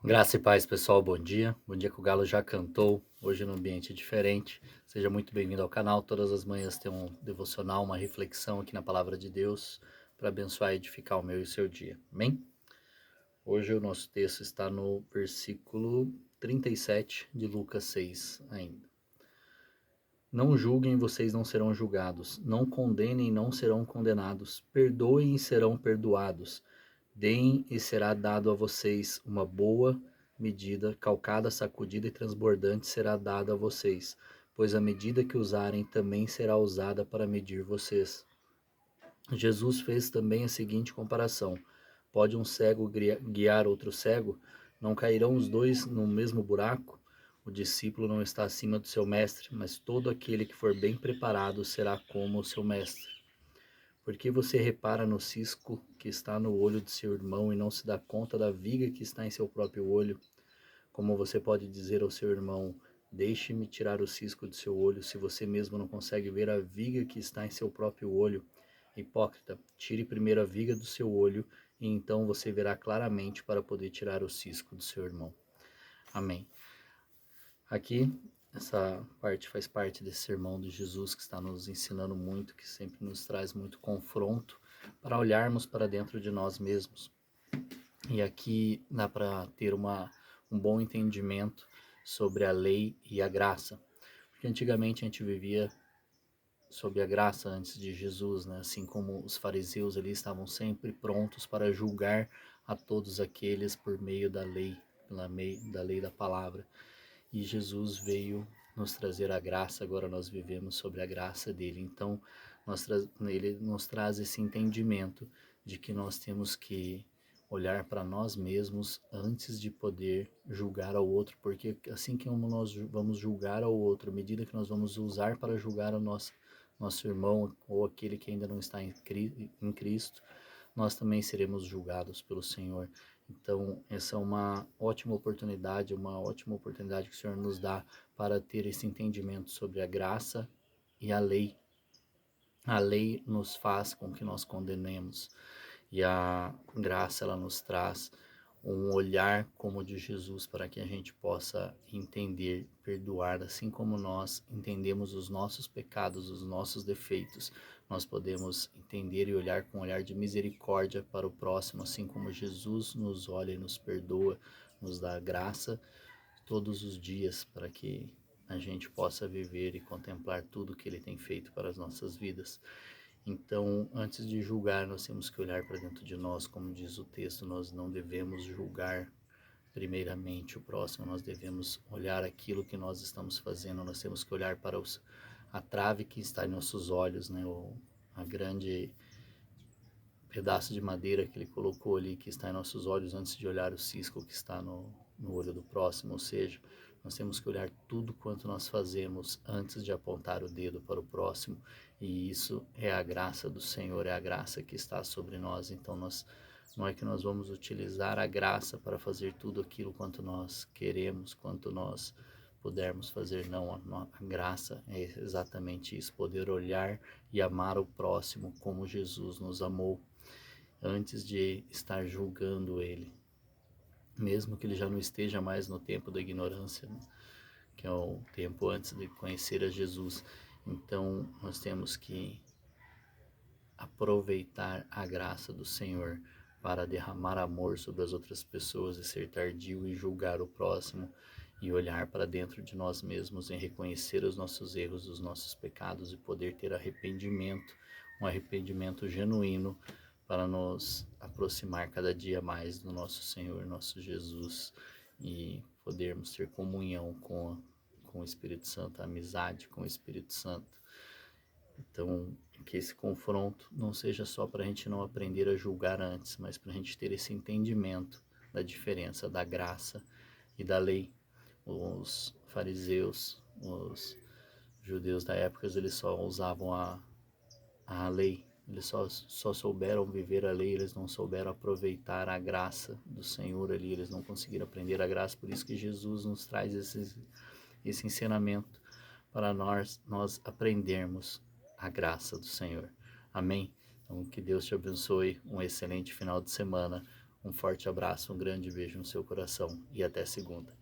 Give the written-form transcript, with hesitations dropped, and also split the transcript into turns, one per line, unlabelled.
Graça e paz, pessoal, bom dia. Bom dia que o Galo já cantou, hoje num ambiente diferente. Seja muito bem-vindo ao canal. Todas as manhãs tem um devocional, uma reflexão aqui na Palavra de Deus para abençoar e edificar o meu e o seu dia. Amém? Hoje o nosso texto está no versículo 37 de Lucas 6 ainda. Não julguem, vocês não serão julgados. Não condenem, não serão condenados. Perdoem e serão perdoados. Deem e será dado a vocês uma boa medida, calcada, sacudida e transbordante será dada a vocês, pois a medida que usarem também será usada para medir vocês. Jesus fez também a seguinte comparação: pode um cego guiar outro cego? Não cairão os dois no mesmo buraco? O discípulo não está acima do seu mestre, mas todo aquele que for bem preparado será como o seu mestre. Por que você repara no cisco que está no olho de seu irmão e não se dá conta da viga que está em seu próprio olho? Como você pode dizer ao seu irmão: deixe-me tirar o cisco de seu olho, se você mesmo não consegue ver a viga que está em seu próprio olho? Hipócrita, tire primeiro a viga do seu olho, e então você verá claramente para poder tirar o cisco do seu irmão. Amém. Aqui, essa parte faz parte desse sermão de Jesus que está nos ensinando muito, que sempre nos traz muito confronto para olharmos para dentro de nós mesmos. E aqui dá para ter um bom entendimento sobre a lei e a graça. Porque antigamente a gente vivia sob a graça antes de Jesus, né? Assim como os fariseus ali estavam sempre prontos para julgar a todos aqueles por meio da lei, da lei da palavra. E Jesus veio nos trazer a graça, agora nós vivemos sobre a graça dele. Então, ele nos traz esse entendimento de que nós temos que olhar para nós mesmos antes de poder julgar ao outro, porque assim que nós vamos julgar ao outro, à medida que nós vamos usar para julgar o nosso irmão ou aquele que ainda não está em Cristo, nós também seremos julgados pelo Senhor. Então, essa é uma ótima oportunidade que o Senhor nos dá para ter esse entendimento sobre a graça e a lei. A lei nos faz com que nós condenemos e a graça ela nos traz um olhar como o de Jesus para que a gente possa entender, perdoar, assim como nós entendemos os nossos pecados, os nossos defeitos, nós podemos entender e olhar com um olhar de misericórdia para o próximo, assim como Jesus nos olha e nos perdoa, nos dá graça todos os dias para que a gente possa viver e contemplar tudo que Ele tem feito para as nossas vidas. Então, antes de julgar, nós temos que olhar para dentro de nós, como diz o texto, nós não devemos julgar primeiramente o próximo, nós devemos olhar aquilo que nós estamos fazendo, nós temos que olhar para a trave que está em nossos olhos, né? A grande pedaço de madeira que ele colocou ali, que está em nossos olhos, antes de olhar o cisco que está no olho do próximo. Ou seja, nós temos que olhar tudo quanto nós fazemos antes de apontar o dedo para o próximo. E isso é a graça do Senhor, é a graça que está sobre nós. Então, não é que nós vamos utilizar a graça para fazer tudo aquilo quanto nós queremos, quanto nós pudermos fazer. Não, a graça é exatamente isso, poder olhar e amar o próximo como Jesus nos amou, antes de estar julgando ele, mesmo que ele já não esteja mais no tempo da ignorância, né? Que é o tempo antes de conhecer a Jesus. Então, nós temos que aproveitar a graça do Senhor para derramar amor sobre as outras pessoas e ser tardio em julgar o próximo e olhar para dentro de nós mesmos em reconhecer os nossos erros, os nossos pecados e poder ter arrependimento, um arrependimento genuíno para nos aproximar cada dia mais do nosso Senhor, nosso Jesus, e podermos ter comunhão com o Espírito Santo, amizade com o Espírito Santo. Então, que esse confronto não seja só para a gente não aprender a julgar antes, mas para a gente ter esse entendimento da diferença da graça e da lei. Os fariseus, os judeus da época, eles só usavam a lei, eles só souberam viver a lei, eles não souberam aproveitar a graça do Senhor ali, eles não conseguiram aprender a graça, por isso que Jesus nos traz esse ensinamento para nós aprendermos a graça do Senhor. Amém? Então, que Deus te abençoe, um excelente final de semana, Um forte abraço, um grande beijo no seu coração e até segunda.